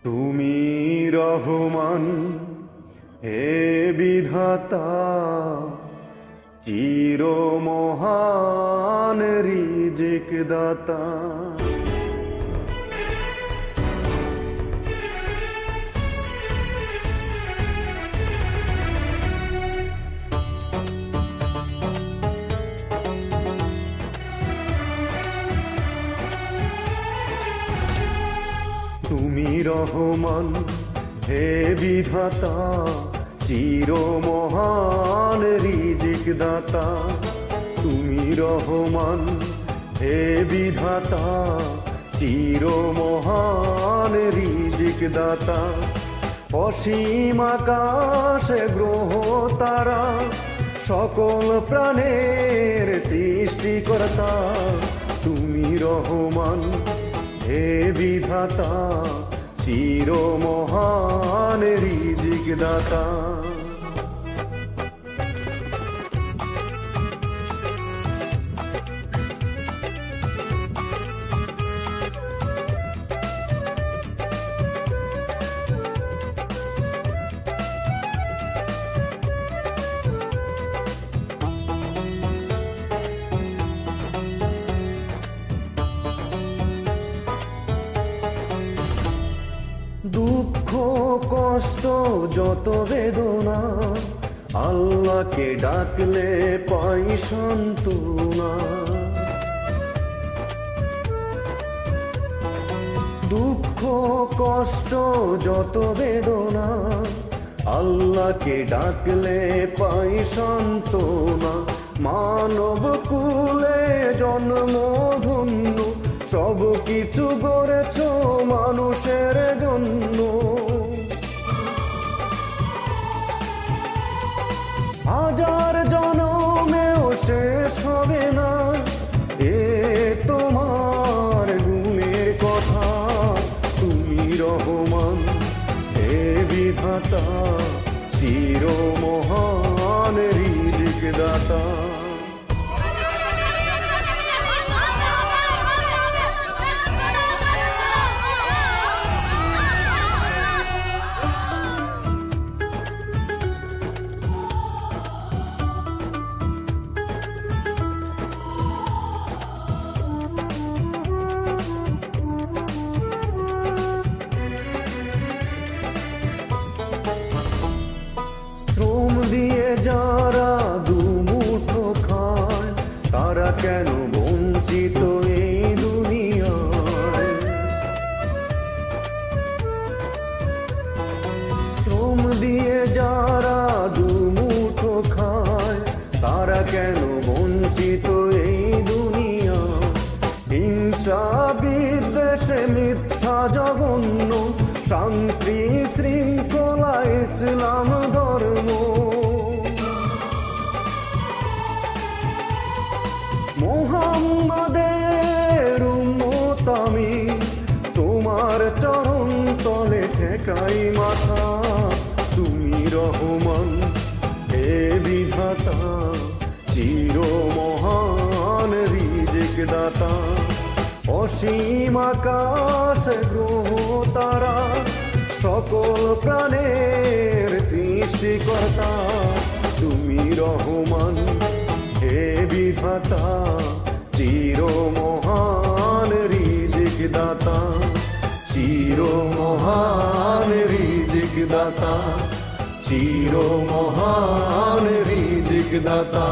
তুমি রহমান, হে বিধাতা, চির মহান রিজিক দাতা। তুমি রহমান, হে বিধাতা, চির মহান রিজিক দাতা। তুমি রহমান, হে বিধাতা, চির মহান রিজিক দাতা। অসীম আকাশে গ্রহ তারা, সকল প্রাণের সৃষ্টিকর্তা। তুমি রহমান, হে বিধাতা, চির মহান রিজিক দাতা। দুঃখ কষ্ট যত বেদনা, আল্লাহকে ডাকলে পাই সান্ত্বনা। দুঃখ কষ্ট যত বেদনা, আল্লাহকে ডাকলে পাই সান্ত্বনা। মানব কুলে জন্ম ধন্য, সব কিছু গড়েছ মানুষের জন্য। হাজার জনমেও শেষ হবে না এ তোমার গুণের কথা। তুমি রহমান, হে বিধাতা, চির মহান রিজিক দাতা। শ্রম দিয়ে যারা দুমুঠো খায়, তারা কেন বঞ্চিত এই দুনিয়ায়? শ্রম দিয়ে যারা দুমুঠো খায়, তারা কেন বঞ্চিত এই দুনিয়ায়? হিংসা বিদ্বেষে মিথ্যা জঘন্য, শান্তি শৃঙ্খলা ইসলাম ধর্ম। মুহাম্মাদের উম্মত আমি, তোমার চরণ তলে ঠেকাই মাথা। তুমি রহমান, হে বিধাতা, চির মহান রিজিক দাতা। অসীম আকাশ গ্রহ তারা, সকল প্রাণের সৃষ্টিকর্তা। তুমি রহমান, হে বিধাতা, চির মহান রিজিক দাতা। চির মহান রিজিক দাতা, চির মহান রিজিক দাতা।